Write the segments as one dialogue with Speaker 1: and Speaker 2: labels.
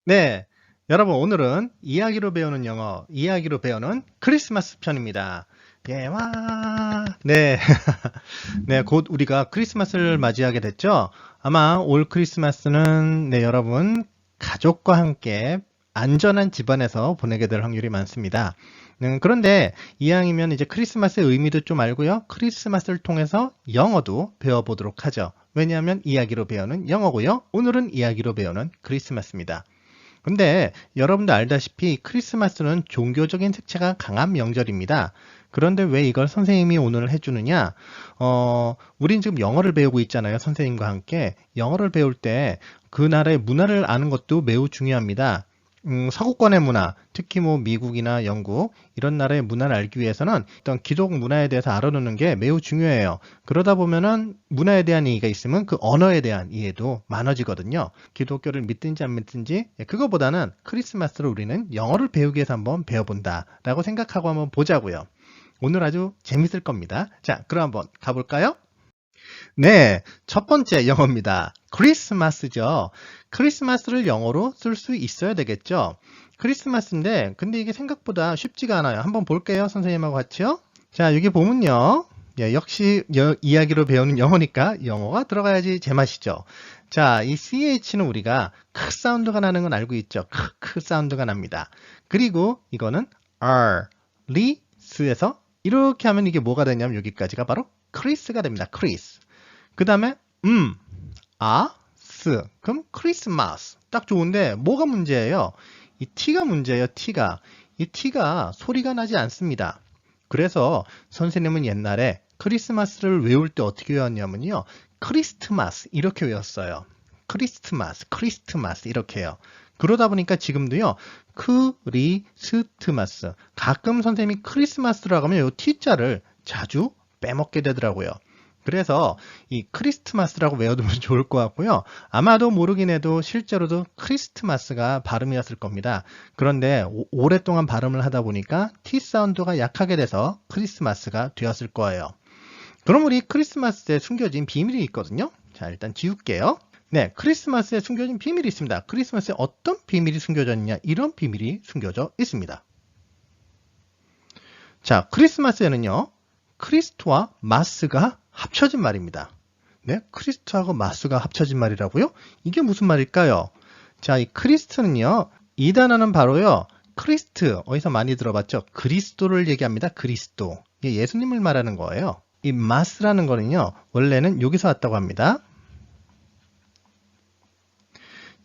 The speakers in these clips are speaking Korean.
Speaker 1: 네, 여러분 오늘은 이야기로 배우는 영어, 이야기로 배우는 크리스마스 편입니다. 예, 와, 네, 네, 곧 우리가 크리스마스를 맞이하게 됐죠? 아마 올 크리스마스는 네, 여러분 가족과 함께 안전한 집안에서 보내게 될 확률이 많습니다. 그런데 이왕이면 이제 크리스마스의 의미도 좀 알고요. 크리스마스를 통해서 영어도 배워보도록 하죠. 왜냐하면 이야기로 배우는 영어고요. 오늘은 이야기로 배우는 크리스마스입니다. 근데 여러분도 알다시피 크리스마스는 종교적인 색채가 강한 명절입니다. 그런데 왜 이걸 선생님이 오늘 해주느냐? 우린 지금 영어를 배우고 있잖아요. 선생님과 함께. 영어를 배울 때 그 나라의 문화를 아는 것도 매우 중요합니다. 서구권의 문화, 특히 뭐 미국이나 영국 이런 나라의 문화를 알기 위해서는 어떤 기독 문화에 대해서 알아놓는 게 매우 중요해요. 그러다 보면은 문화에 대한 이해가 있으면 그 언어에 대한 이해도 많아지거든요. 기독교를 믿든지 안 믿든지 그거보다는 크리스마스를 우리는 영어를 배우기 위해서 한번 배워본다라고 생각하고 한번 보자고요. 오늘 아주 재밌을 겁니다. 자, 그럼 한번 가볼까요? 네, 첫 번째 영어입니다. 크리스마스죠. 크리스마스를 영어로 쓸 수 있어야 되겠죠. 크리스마스인데 근데 이게 생각보다 쉽지가 않아요. 한번 볼게요. 선생님하고 같이요. 자, 여기 보면요. 예, 역시 이야기로 배우는 영어니까 영어가 들어가야지 제맛이죠. 자, 이 CH는 우리가 크 사운드가 나는 건 알고 있죠. 크 사운드가 납니다. 그리고 이거는 R, 리스에서 이렇게 하면 이게 뭐가 되냐면 여기까지가 바로 크리스가 됩니다. 크리스. 그 다음에 스. 그럼 크리스마스. 딱 좋은데 뭐가 문제예요? 이 T가 문제예요. T가. 이 T가 소리가 나지 않습니다. 그래서 선생님은 옛날에 크리스마스를 외울 때 어떻게 외웠냐면요. 크리스트마스 이렇게 외웠어요. 크리스트마스 이렇게 해요. 그러다 보니까 지금도요. 크리스트마스. 가끔 선생님이 크리스마스라고 하면 이 T자를 자주 빼먹게 되더라고요. 그래서 이 크리스트마스라고 외워두면 좋을 것 같고요. 아마도 모르긴 해도 실제로도 크리스트마스가 발음이었을 겁니다. 그런데 오랫동안 발음을 하다 보니까 T 사운드가 약하게 돼서 크리스마스가 되었을 거예요. 그럼 우리 크리스마스에 숨겨진 비밀이 있거든요. 자, 일단 지울게요. 네, 크리스마스에 숨겨진 비밀이 있습니다. 크리스마스에 어떤 비밀이 숨겨져 있냐? 이런 비밀이 숨겨져 있습니다. 자, 크리스마스에는요. 크리스트와 마스가 합쳐진 말입니다. 네, 크리스트하고 마스가 합쳐진 말이라고요? 이게 무슨 말일까요? 자, 이 크리스트는요. 이 단어는 바로요. 크리스트, 어디서 많이 들어봤죠? 그리스도를 얘기합니다. 그리스도. 이게 예수님을 말하는 거예요. 이 마스라는 거는요. 원래는 여기서 왔다고 합니다.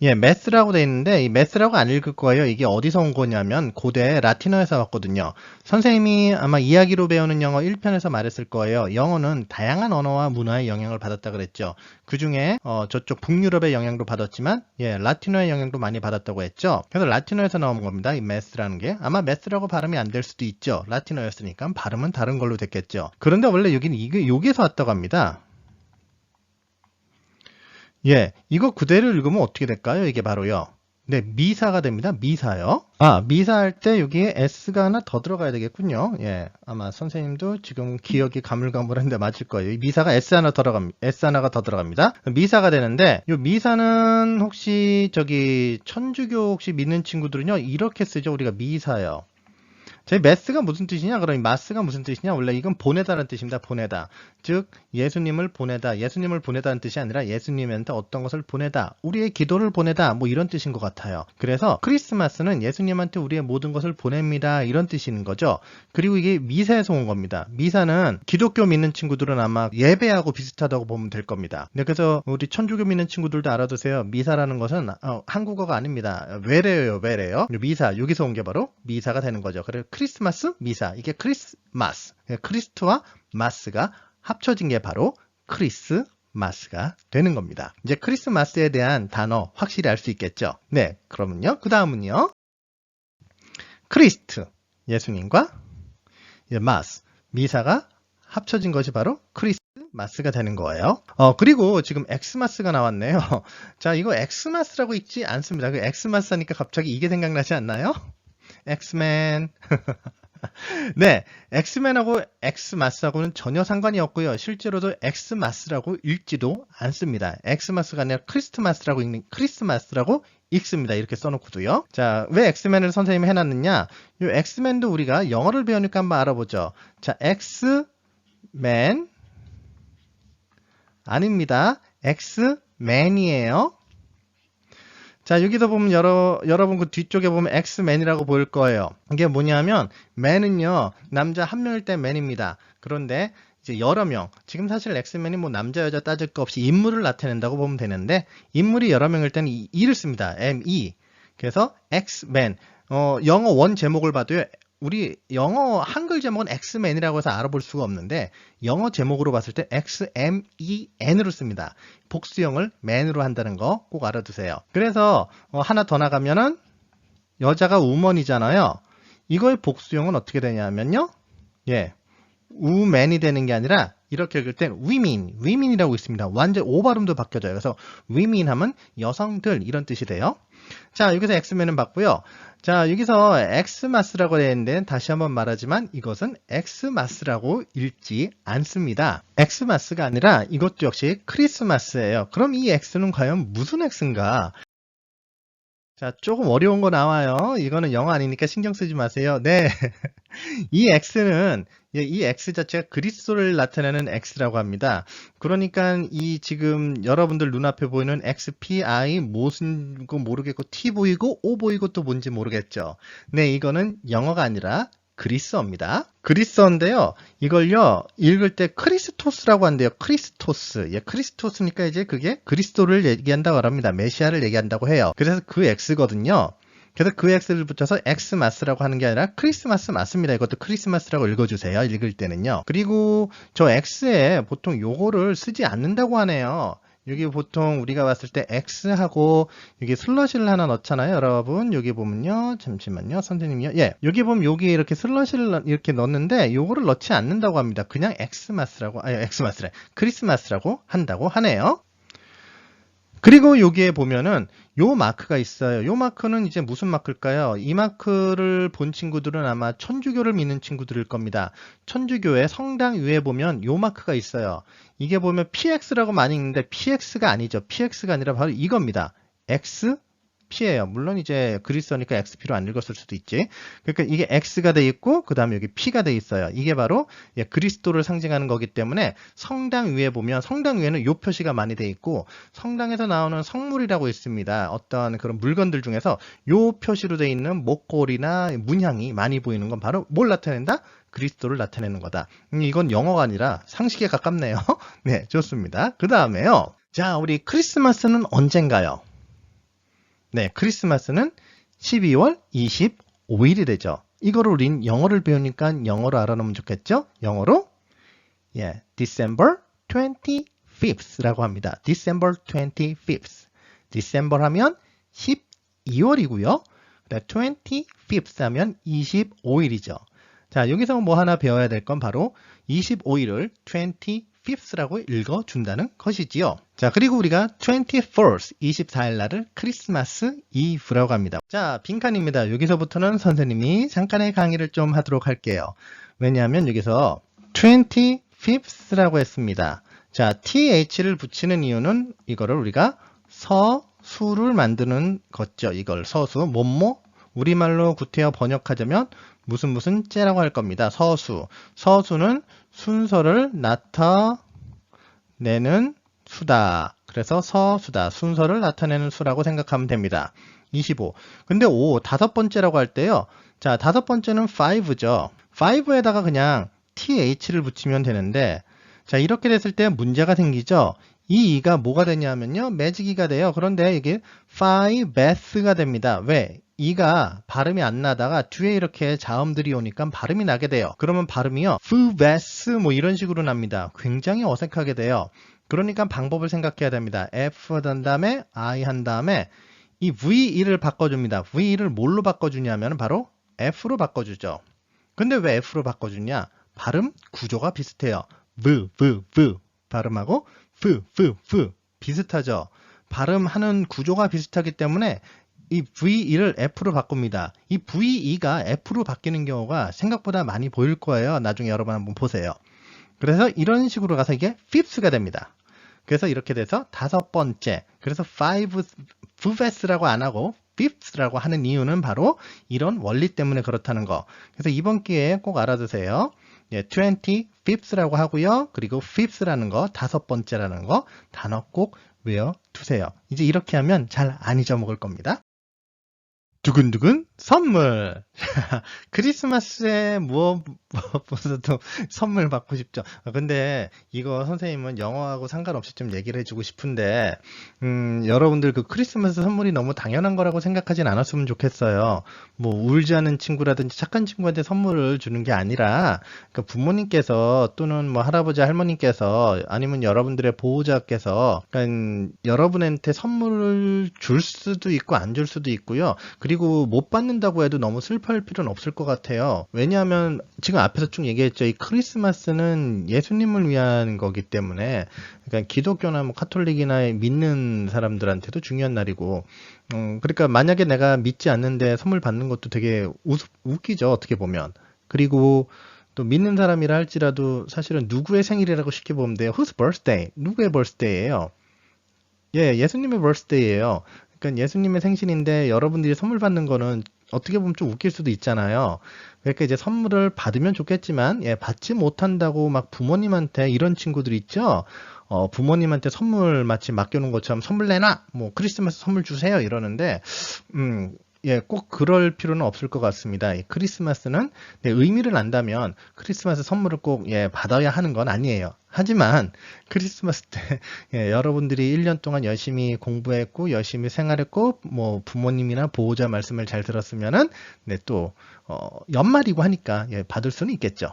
Speaker 1: 예, 메스라고 돼 있는데 이 메스라고 안 읽을 거예요. 이게 어디서 온 거냐면 고대 라틴어에서 왔거든요. 선생님이 아마 이야기로 배우는 영어 1편에서 말했을 거예요. 영어는 다양한 언어와 문화의 영향을 받았다 그랬죠. 그중에 저쪽 북유럽의 영향도 받았지만 예, 라틴어의 영향도 많이 받았다고 했죠. 그래서 라틴어에서 나온 겁니다. 이 메스라는 게 아마 메스라고 발음이 안 될 수도 있죠. 라틴어였으니까 발음은 다른 걸로 됐겠죠. 그런데 원래 여기는 이게 여기서 왔다고 합니다. 예, 이거 그대로 읽으면 어떻게 될까요? 이게 바로요. 네, 미사가 됩니다. 미사요. 미사 할 때 여기에 S가 하나 더 들어가야 되겠군요. 예, 아마 선생님도 지금 기억이 가물가물한데 맞을 거예요. 이 미사가 S 하나가 더 들어갑니다. 미사가 되는데, 이 미사는 혹시 천주교 혹시 믿는 친구들은요, 이렇게 쓰죠. 우리가 미사요. 제 메스가 무슨 뜻이냐? 그럼 마스가 무슨 뜻이냐? 원래 이건 보내다라는 뜻입니다. 보내다. 즉 예수님을 보내다. 예수님을 보내다는 뜻이 아니라 예수님한테 어떤 것을 보내다. 우리의 기도를 보내다. 뭐 이런 뜻인 것 같아요. 그래서 크리스마스는 예수님한테 우리의 모든 것을 보냅니다. 이런 뜻인 거죠. 그리고 이게 미사에서 온 겁니다. 미사는 기독교 믿는 친구들은 아마 예배하고 비슷하다고 보면 될 겁니다. 네, 그래서 우리 천주교 믿는 친구들도 알아두세요. 미사라는 것은 한국어가 아닙니다. 외래예요. 외래요. 미사 여기서 온 게 바로 미사가 되는 거죠. 그래서 크리스마스, 미사. 이게 크리스마스. 크리스트와 마스가 합쳐진 게 바로 크리스마스가 되는 겁니다. 이제 크리스마스에 대한 단어 확실히 알 수 있겠죠? 네, 그러면요. 그 다음은요. 크리스트, 예수님과 마스, 미사가 합쳐진 것이 바로 크리스마스가 되는 거예요. 그리고 지금 엑스마스가 나왔네요. 자, 이거 엑스마스라고 읽지 않습니다. 그 엑스마스 하니까 갑자기 이게 생각나지 않나요? 엑스맨. 네, 엑스맨하고 엑스마스하고는 전혀 상관이 없고요. 실제로도 엑스마스라고 읽지도 않습니다. 엑스마스가 아니라 크리스마스라고 읽습니다. 이렇게 써놓고도요. 자, 왜 엑스맨을 선생님이 해놨느냐? 이 엑스맨도 우리가 영어를 배우니까 한번 알아보죠. 자, 엑스맨 아닙니다. 엑스맨이에요. 자, 여기서 보면 여러분 그 뒤쪽에 보면 엑스맨이라고 보일 거예요. 이게 뭐냐면 맨은요 남자 한 명일 때 맨입니다. 그런데 이제 여러 명, 지금 사실 엑스맨이 뭐 남자 여자 따질 거 없이 인물을 나타낸다고 보면 되는데 인물이 여러 명일 때는 이를 씁니다. ME. 그래서 엑스맨. 영어 원 제목을 봐도요. 우리 영어 한글 제목은 엑스맨이라고 해서 알아볼 수가 없는데 영어 제목으로 봤을 때 XMEN으로 씁니다. 복수형을 man으로 한다는 거 꼭 알아두세요. 그래서 하나 더 나가면은 여자가 woman이잖아요. 이거의 복수형은 어떻게 되냐면요. 예, woman이 되는 게 아니라 이렇게 읽을 땐 women이라고 있습니다. 완전 오발음도 바뀌어져요. 그래서 women 하면 여성들 이런 뜻이 돼요. 자, 여기서 엑스맨은 봤고요. 자, 여기서 엑스마스라고 되어 있는데 다시 한번 말하지만 이것은 엑스마스라고 읽지 않습니다. 엑스마스가 아니라 이것도 역시 크리스마스예요. 그럼 이 엑스는 과연 무슨 엑스인가? 자, 조금 어려운 거 나와요. 이거는 영어 아니니까 신경 쓰지 마세요. 네. 이 X는, 이 X 자체가 그리스도를 나타내는 X라고 합니다. 그러니까 이 지금 여러분들 눈앞에 보이는 XPI 무슨 거 모르겠고 T 보이고 O 보이고 또 뭔지 모르겠죠. 네, 이거는 영어가 아니라 그리스어입니다. 그리스어인데요. 이걸요, 읽을 때 크리스토스라고 한대요. 크리스토스. 예, 크리스토스니까 이제 그게 그리스도를 얘기한다고 합니다. 메시아를 얘기한다고 해요. 그래서 그 X거든요. 그래서 그 X를 붙여서 엑스마스라고 하는 게 아니라 크리스마스 맞습니다. 이것도 크리스마스라고 읽어주세요. 읽을 때는요. 그리고 저 X에 보통 요거를 쓰지 않는다고 하네요. 여기 보통 우리가 봤을 때 X하고 여기 슬러시를 하나 넣잖아요. 여러분 여기 보면요. 잠시만요. 선생님이요. 예, 여기 보면 여기 이렇게 슬러시를 이렇게 넣는데 요거를 넣지 않는다고 합니다. 그냥 엑스마스래. 크리스마스라고 한다고 하네요. 그리고 여기에 보면은 요 마크가 있어요. 요 마크는 이제 무슨 마크일까요? 이 마크를 본 친구들은 아마 천주교를 믿는 친구들일 겁니다. 천주교의 성당 위에 보면 요 마크가 있어요. 이게 보면 PX라고 많이 읽는데 PX가 아니죠. PX가 아니라 바로 이겁니다. X P예요. 물론 이제 그리스어니까 XP로 안 읽었을 수도 있지. 그러니까 이게 X가 돼 있고 그 다음에 여기 P가 돼 있어요. 이게 바로 그리스도를 상징하는 거기 때문에 성당 위에 보면 성당 위에는 요 표시가 많이 돼 있고 성당에서 나오는 성물이라고 있습니다. 어떤 그런 물건들 중에서 요 표시로 돼 있는 목걸이나 문양이 많이 보이는 건 바로 뭘 나타낸다? 그리스도를 나타내는 거다. 이건 영어가 아니라 상식에 가깝네요. 네, 좋습니다. 그 다음에요. 자, 우리 크리스마스는 언젠가요? 네, 크리스마스는 12월 25일이 되죠. 이거를 우린 영어를 배우니까 영어로 알아놓으면 좋겠죠? 영어로 December 25th라고 합니다. December 25th. December 하면 12월이고요. 25th 하면 25일이죠. 자, 여기서 뭐 하나 배워야 될 건 바로 25일을 25th라고 읽어준다는 것이지요. 자, 그리고 우리가 21st, 24일 날을 크리스마스 이브라고 합니다. 자, 빈칸입니다. 여기서부터는 선생님이 잠깐의 강의를 좀 하도록 할게요. 왜냐하면 여기서 25th라고 했습니다. 자, th를 붙이는 이유는 이거를 우리가 서수를 만드는 거죠. 이걸 서수, 뭐뭐, 우리말로 구태여 번역하자면 무슨 째라고 할 겁니다. 서수. 서수는 순서를 나타내는 수다. 그래서 서수다. 순서를 나타내는 수라고 생각하면 됩니다. 25. 근데 다섯 번째라고 할 때요. 자, 다섯 번째는 5죠. 5에다가 그냥 th를 붙이면 되는데, 자, 이렇게 됐을 때 문제가 생기죠. 이 2가 뭐가 되냐면요. 매직이가 돼요. 그런데 이게 5th가 됩니다. 왜? 2가 발음이 안 나다가 뒤에 이렇게 자음들이 오니까 발음이 나게 돼요. 그러면 발음이요. fvs 뭐 이런 식으로 납니다. 굉장히 어색하게 돼요. 그러니까 방법을 생각해야 됩니다. F 한 다음에 I 한 다음에 이 VE를 바꿔줍니다. VE를 뭘로 바꿔주냐면 바로 F로 바꿔주죠. 근데 왜 F로 바꿔주냐? 발음 구조가 비슷해요. V 발음하고 V 비슷하죠. 발음하는 구조가 비슷하기 때문에 이 VE를 F로 바꿉니다. 이 VE가 F로 바뀌는 경우가 생각보다 많이 보일 거예요. 나중에 여러분 한번 보세요. 그래서 이런 식으로 가서 이게 fifth가 됩니다. 그래서 이렇게 돼서 다섯 번째. 그래서 fifth라고 안 하고 fifth라고 하는 이유는 바로 이런 원리 때문에 그렇다는 거. 그래서 이번 기회에 꼭 알아두세요. 예, 25th라고 하고요. 그리고 fifth라는 거, 다섯 번째라는 거 단어 꼭 외워두세요. 이제 이렇게 하면 잘 안 잊어먹을 겁니다. 두근두근 선물. 크리스마스에 무엇보다도 선물 받고 싶죠. 근데 이거 선생님은 영어하고 상관없이 좀 얘기를 해주고 싶은데 여러분들 그 크리스마스 선물이 너무 당연한 거라고 생각하진 않았으면 좋겠어요. 뭐 울지 않은 친구라든지 착한 친구한테 선물을 주는 게 아니라 그 부모님께서 또는 뭐 할아버지 할머님께서 아니면 여러분들의 보호자께서 그러니까 여러분한테 선물을 줄 수도 있고 안 줄 수도 있고요. 그리고 못 받는다고 해도 너무 슬퍼할 필요는 없을 것 같아요. 왜냐하면 지금 앞에서 쭉 얘기했죠. 이 크리스마스는 예수님을 위한 거기 때문에 그러니까 기독교나 뭐 카톨릭이나 믿는 사람들한테도 중요한 날이고 그러니까 만약에 내가 믿지 않는데 선물 받는 것도 되게 웃기죠. 어떻게 보면. 그리고 또 믿는 사람이라 할지라도 사실은 누구의 생일이라고 쉽게 보면 돼요. Whose birthday? 누구의 birthday예요? 예, 예수님의 birthday예요. 그러니까 예수님의 생신인데 여러분들이 선물 받는 거는 어떻게 보면 좀 웃길 수도 있잖아요. 그러니까 이제 선물을 받으면 좋겠지만 예, 받지 못한다고 막 부모님한테 이런 친구들 있죠. 부모님한테 선물 마치 맡겨놓은 것처럼 선물 내놔, 뭐 크리스마스 선물 주세요 이러는데 예, 꼭 그럴 필요는 없을 것 같습니다. 크리스마스는 네, 의미를 안다면 크리스마스 선물을 꼭 예, 받아야 하는 건 아니에요. 하지만 크리스마스 때 예, 여러분들이 1년 동안 열심히 공부했고 열심히 생활했고 뭐 부모님이나 보호자 말씀을 잘 들었으면은 네, 또 연말이고 하니까 예, 받을 수는 있겠죠.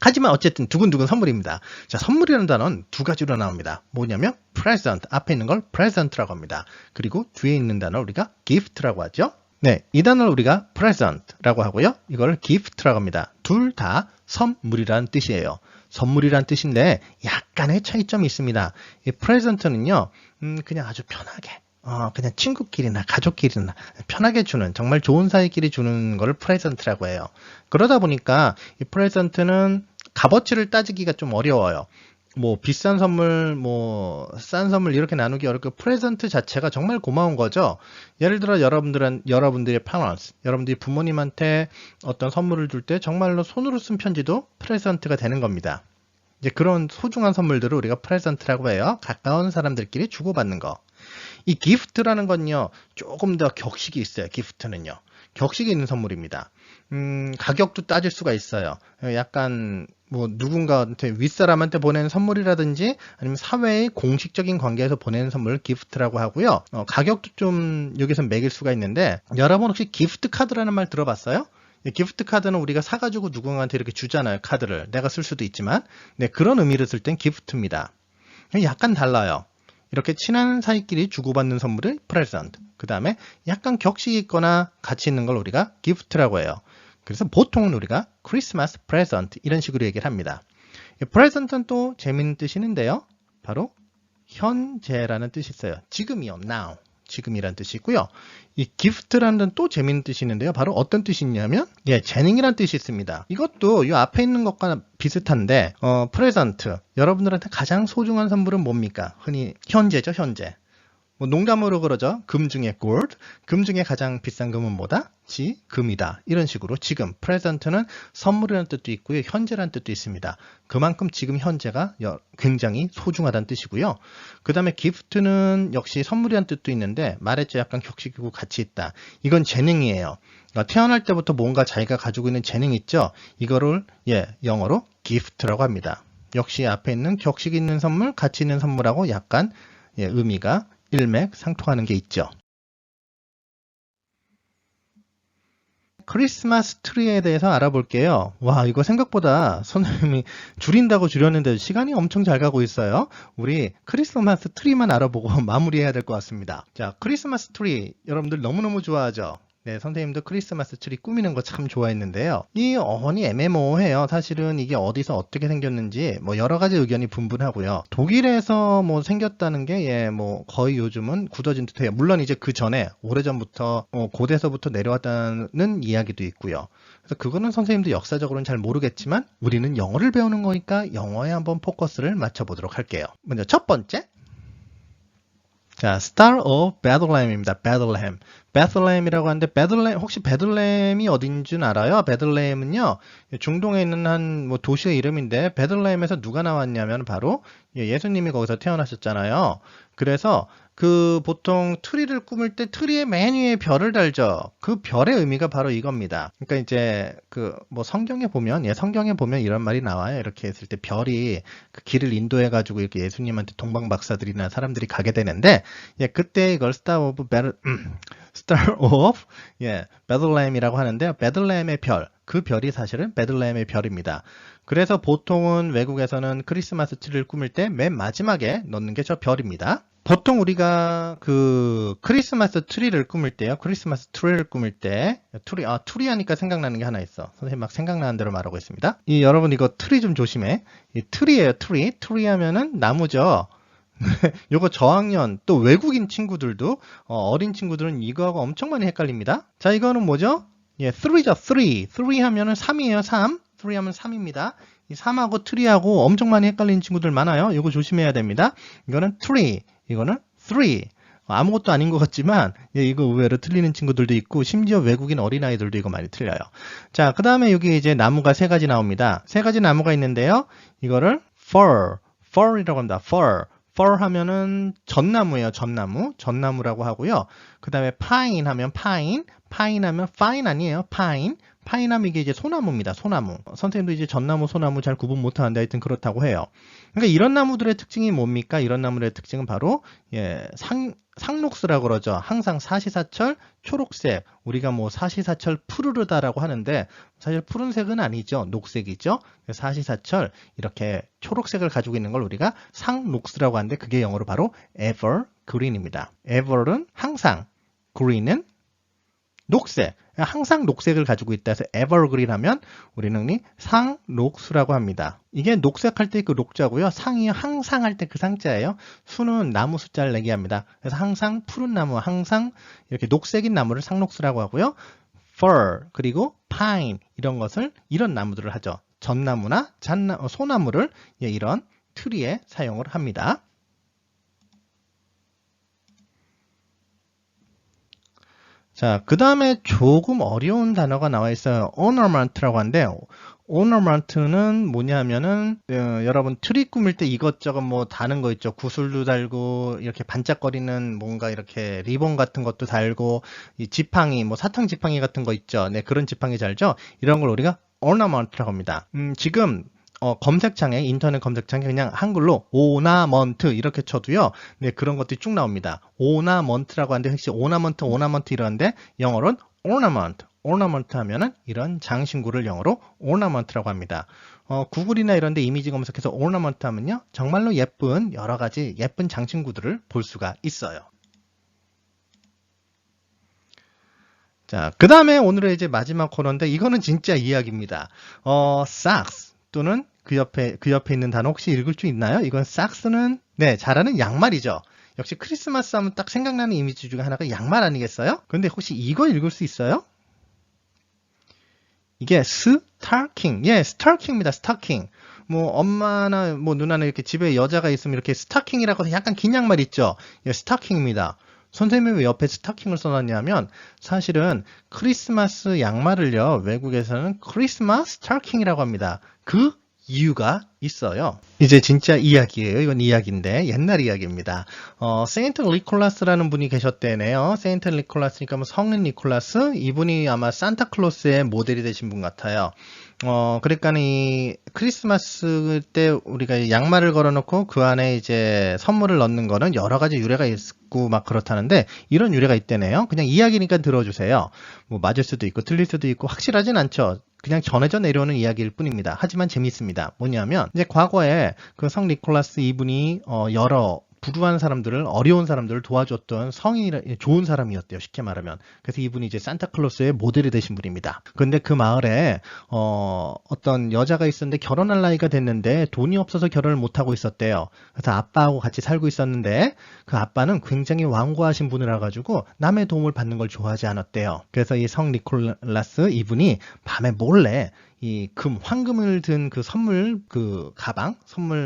Speaker 1: 하지만 어쨌든 두근두근 선물입니다. 자, 선물이라는 단어는 두 가지로 나옵니다. 뭐냐면 present, 앞에 있는 걸 present라고 합니다. 그리고 뒤에 있는 단어 우리가 gift라고 하죠. 네, 이 단어를 우리가 present라고 하고요. 이걸 gift라고 합니다. 둘 다 선물이라는 뜻이에요. 선물이란 뜻인데 약간의 차이점이 있습니다. 이 present는요, 그냥 아주 편하게 그냥 친구끼리나 가족끼리나 편하게 주는 정말 좋은 사이끼리 주는 걸 프레젠트라고 해요. 그러다 보니까 이 프레젠트는 값어치를 따지기가 좀 어려워요. 뭐 비싼 선물, 뭐 싼 선물 이렇게 나누기 어렵고 프레젠트 자체가 정말 고마운 거죠. 예를 들어 여러분들의 parents, 여러분들이 부모님한테 어떤 선물을 줄 때 정말로 손으로 쓴 편지도 프레젠트가 되는 겁니다. 이제 그런 소중한 선물들을 우리가 프레젠트라고 해요. 가까운 사람들끼리 주고받는 거. 이 기프트라는 건요, 조금 더 격식이 있어요. 기프트는요. 격식이 있는 선물입니다. 가격도 따질 수가 있어요. 약간 뭐 누군가한테 윗사람한테 보내는 선물이라든지 아니면 사회의 공식적인 관계에서 보내는 선물을 기프트라고 하고요. 가격도 좀 여기서 매길 수가 있는데 여러분 혹시 기프트 카드라는 말 들어봤어요? 기프트 카드는 우리가 사가지고 누군가한테 이렇게 주잖아요. 카드를. 내가 쓸 수도 있지만 네, 그런 의미를 쓸 땐 기프트입니다. 약간 달라요. 이렇게 친한 사이끼리 주고받는 선물을 present. 그 다음에 약간 격식이 있거나 가치 있는 걸 우리가 gift라고 해요. 그래서 보통은 우리가 Christmas present 이런 식으로 얘기를 합니다. present은 또 재미있는 뜻이 있는데요. 바로 현재라는 뜻이 있어요. 지금이요. now. 지금이란 뜻이 있고요. 이 gift라는 또 재미있는 뜻이 있는데요. 바로 어떤 뜻이 있냐면 예, 재능이란 뜻이 있습니다. 이것도 이 앞에 있는 것과 비슷한데 present. 여러분들한테 가장 소중한 선물은 뭡니까? 흔히 현재죠. 현재. 뭐 농담으로 그러죠. 금 중에 gold. 금 중에 가장 비싼 금은 뭐다? 금이다. 이런 식으로 지금 present는 선물이라는 뜻도 있고요. 현재라는 뜻도 있습니다. 그만큼 지금 현재가 굉장히 소중하다는 뜻이고요. 그 다음에 gift는 역시 선물이라는 뜻도 있는데 말했죠. 약간 격식이고 가치 있다. 이건 재능이에요. 그러니까 태어날 때부터 뭔가 자기가 가지고 있는 재능 있죠. 이거를 영어로 gift라고 합니다. 역시 앞에 있는 격식 있는 선물, 가치 있는 선물하고 약간 의미가 일맥상통하는 게 있죠. 크리스마스 트리에 대해서 알아볼게요. 와, 이거 생각보다 선생님이 줄인다고 줄였는데 시간이 엄청 잘 가고 있어요. 우리 크리스마스 트리만 알아보고 마무리해야 될 것 같습니다. 자, 크리스마스 트리 여러분들 너무너무 좋아하죠? 네, 선생님도 크리스마스 트리 꾸미는 거 참 좋아했는데요. 이 어원이 애매모호해요. 사실은 이게 어디서 어떻게 생겼는지 뭐 여러 가지 의견이 분분하고요. 독일에서 뭐 생겼다는 게 뭐 거의 요즘은 굳어진 듯해요. 물론 이제 그 전에 오래전부터 고대서부터 내려왔다는 이야기도 있고요. 그래서 그거는 선생님도 역사적으로는 잘 모르겠지만 우리는 영어를 배우는 거니까 영어에 한번 포커스를 맞춰보도록 할게요. 먼저 첫 번째. 자, Star of Bethlehem입니다. Bethlehem. Bethlehem이라고 하는데 혹시 베들레헴이 어딘 줄 알아요? 베들레헴은요, 중동에 있는 한 뭐 도시의 이름인데 베들레헴에서 누가 나왔냐면 바로 예수님이 거기서 태어나셨잖아요. 그래서 그 보통 트리를 꾸밀 때 트리의 맨 위에 별을 달죠. 그 별의 의미가 바로 이겁니다. 그러니까 이제 그 뭐 성경에 보면 이런 말이 나와요. 이렇게 했을 때 별이 그 길을 인도해 가지고 이렇게 예수님한테 동방박사들이나 사람들이 가게 되는데 그때 이걸 Star of Bethlehem이라고 하는데요. 베들레헴의 별, 그 별이 사실은 베들레헴의 별입니다. 그래서 보통은 외국에서는 크리스마스 트리를 꾸밀 때 맨 마지막에 넣는 게 저 별입니다. 보통 우리가 그 크리스마스 트리를 꾸밀 때요. 크리스마스 트리를 꾸밀 때 트리 하니까 생각나는 게 하나 있어. 선생님 막 생각나는 대로 말하고 있습니다. 여러분 이거 트리 좀 조심해. 이 트리예요. 트리 하면은 나무죠. 요거 저학년 또 외국인 친구들도 어린 친구들은 이거하고 엄청 많이 헷갈립니다. 자, 이거는 뭐죠? 3죠. 3 하면은 3이에요. 3 하면 3입니다. 이 3하고 트리하고 엄청 많이 헷갈리는 친구들 많아요. 이거 조심해야 됩니다. 이거는 트리, 이거는 3. 아무것도 아닌 것 같지만 이거 의외로 틀리는 친구들도 있고 심지어 외국인 어린아이들도 이거 많이 틀려요. 자, 그 다음에 여기 이제 나무가 세 가지 나옵니다. 세 가지 나무가 있는데요. 이거를 fir이라고 합니다. fir 하면은 전나무예요. 전나무라고 하고요. 그 다음에 pine 하면 pine 하면 fine 아니에요. pine 하면 이게 이제 소나무입니다. 소나무. 선생님도 이제 전나무, 소나무 잘 구분 못하는데 하여튼 그렇다고 해요. 그러니까 이런 나무들의 특징이 뭡니까? 이런 나무들의 특징은 바로 상록수라고 그러죠. 항상 사시사철 초록색. 우리가 뭐 사시사철 푸르르다라고 하는데 사실 푸른색은 아니죠. 녹색이죠. 사시사철 이렇게 초록색을 가지고 있는 걸 우리가 상록수라고 하는데 그게 영어로 바로 evergreen입니다. ever은 항상, green은 녹색. 항상 녹색을 가지고 있다 해서 evergreen 하면 우리는 상록수라고 합니다. 이게 녹색할 때 그 녹자고요. 상이 항상 할 때 그 상자예요. 수는 나무 숫자를 얘기합니다. 그래서 항상 푸른 나무, 항상 이렇게 녹색인 나무를 상록수라고 하고요. fir 그리고 pine 이런 나무들을 하죠. 전나무나 소나무를 이런 트리에 사용을 합니다. 자, 그 다음에 조금 어려운 단어가 나와 있어요. ornament라고 하는데, ornament는 뭐냐면은, 여러분 트리 꾸밀 때 이것저것 뭐 다는 거 있죠. 구슬도 달고, 이렇게 반짝거리는 뭔가 이렇게 리본 같은 것도 달고, 이 지팡이, 뭐 사탕 지팡이 같은 거 있죠. 네, 그런 지팡이 달죠. 이런 걸 우리가 ornament라고 합니다. 지금, 검색창에, 인터넷 검색창에 그냥 한글로 오나먼트 이렇게 쳐도요. 네, 그런 것들이 쭉 나옵니다. 오나먼트라고 하는데 혹시 오나먼트 이러는데 영어로는 ornament 하면은 이런 장신구를 영어로 ornament라고 합니다. 구글이나 이런 데 이미지 검색해서 ornament 하면요. 정말로 예쁜 여러 가지 예쁜 장신구들을 볼 수가 있어요. 자, 그 다음에 오늘의 이제 마지막 코너인데 이거는 진짜 이야기입니다. socks 또는 그 옆에 있는 단어 혹시 읽을 수 있나요? 이건 삭스는 네, 잘하는 양말이죠. 역시 크리스마스 하면 딱 생각나는 이미지 중에 하나가 양말 아니겠어요? 그런데 혹시 이거 읽을 수 있어요? 이게 스타킹. 스타킹입니다. 스타킹. 뭐 엄마나 뭐 누나나 이렇게 집에 여자가 있으면 이렇게 스타킹이라고 해서 약간 긴 양말 있죠. 스타킹입니다. 선생님이 왜 옆에 스타킹을 써놨냐면 사실은 크리스마스 양말을요 외국에서는 크리스마스 스타킹이라고 합니다. 그 이유가 있어요. 이제 진짜 이야기예요. 이건 이야기인데 옛날 이야기입니다. 세인트 니콜라스라는 분이 계셨대네요. 세인트 니콜라스니까 뭐 성인 니콜라스 이분이 아마 산타클로스의 모델이 되신 분 같아요. 그러니까 이 크리스마스 때 우리가 양말을 걸어놓고 그 안에 이제 선물을 넣는 거는 여러 가지 유래가 있고 막 그렇다는데 이런 유래가 있대네요. 그냥 이야기니까 들어주세요. 뭐 맞을 수도 있고 틀릴 수도 있고 확실하진 않죠. 그냥 전해져 내려오는 이야기일 뿐입니다. 하지만 재밌습니다. 뭐냐면 이제 과거에 그 성 니콜라스 이분이 여러 불우한 사람들을, 어려운 사람들을 도와줬던 성인이, 좋은 사람이었대요. 쉽게 말하면. 그래서 이분이 이제 산타클로스의 모델이 되신 분입니다. 근데 그 마을에 어떤 여자가 있었는데 결혼할 나이가 됐는데 돈이 없어서 결혼을 못하고 있었대요. 그래서 아빠하고 같이 살고 있었는데 그 아빠는 굉장히 완고하신 분이라 가지고 남의 도움을 받는 걸 좋아하지 않았대요. 그래서 이 성 니콜라스 이분이 밤에 몰래 이 황금을 든 그 선물, 그 가방,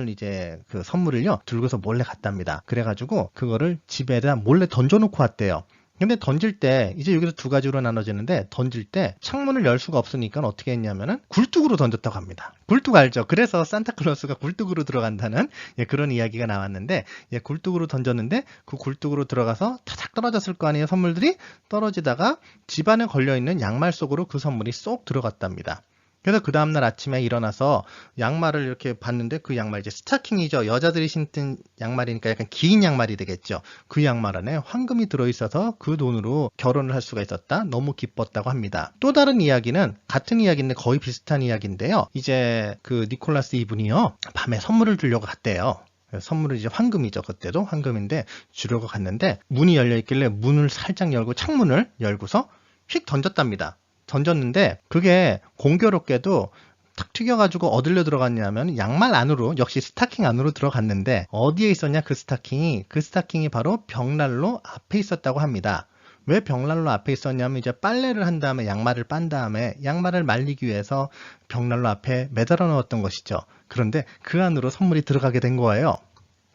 Speaker 1: 이제 그 선물을요, 들고서 몰래 갔답니다. 그래가지고 그거를 집에다 몰래 던져놓고 왔대요. 근데 던질 때, 이제 여기서 두 가지로 나눠지는데, 던질 때 창문을 열 수가 없으니까 어떻게 했냐면은 굴뚝으로 던졌다고 합니다. 굴뚝 알죠? 그래서 산타클로스가 굴뚝으로 들어간다는 그런 이야기가 나왔는데, 굴뚝으로 던졌는데 그 굴뚝으로 들어가서 타닥 떨어졌을 거 아니에요, 선물들이? 떨어지다가 집안에 걸려있는 양말 속으로 그 선물이 쏙 들어갔답니다. 그래서 그 다음날 아침에 일어나서 양말을 이렇게 봤는데 그 양말 이제 스타킹이죠. 여자들이 신는 양말이니까 약간 긴 양말이 되겠죠. 그 양말 안에 황금이 들어있어서 그 돈으로 결혼을 할 수가 있었다. 너무 기뻤다고 합니다. 또 다른 이야기는 같은 이야기인데 거의 비슷한 이야기인데요. 이제 그 니콜라스 이분이요. 밤에 선물을 주려고 갔대요. 선물은 이제 황금이죠. 그때도 황금인데 주려고 갔는데 문이 열려 있길래 문을 살짝 열고 창문을 열고서 휙 던졌답니다. 던졌는데 그게 공교롭게도 탁 튀겨가지고 어디로 들어갔냐면 양말 안으로, 역시 스타킹 안으로 들어갔는데 어디에 있었냐? 그 스타킹이 바로 벽난로 앞에 있었다고 합니다. 왜 벽난로 앞에 있었냐면 이제 빨래를 한 다음에 양말을 빤 다음에 양말을 말리기 위해서 벽난로 앞에 매달아 놓았던 것이죠. 그런데 그 안으로 선물이 들어가게 된 거예요.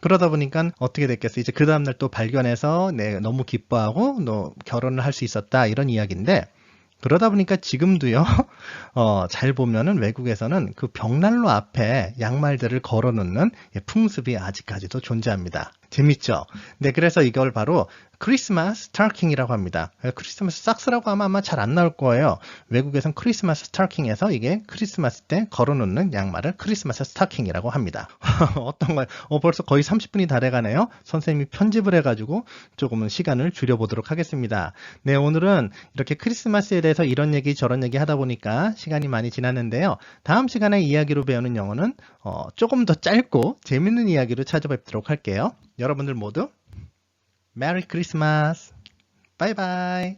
Speaker 1: 그러다 보니까 어떻게 됐겠어요? 이제 그 다음날 또 발견해서 너무 기뻐하고 너 결혼을 할 수 있었다, 이런 이야기인데, 그러다 보니까 지금도요, 잘 보면은 외국에서는 그 벽난로 앞에 양말들을 걸어 놓는 풍습이 아직까지도 존재합니다. 재밌죠? 네, 그래서 이걸 바로 크리스마스 스타킹이라고 합니다. 크리스마스 삭스라고 하면 아마 잘 안 나올 거예요. 외국에선 크리스마스 스타킹에서 이게 크리스마스 때 걸어놓는 양말을 크리스마스 스타킹이라고 합니다. 어떤 걸, 벌써 거의 30분이 다 돼가네요. 선생님이 편집을 해가지고 조금은 시간을 줄여보도록 하겠습니다. 네, 오늘은 이렇게 크리스마스에 대해서 이런 얘기 저런 얘기 하다 보니까 시간이 많이 지났는데요. 다음 시간에 이야기로 배우는 영어는 조금 더 짧고 재밌는 이야기로 찾아뵙도록 할게요. 여러분들 모두 메리 크리스마스. 바이바이.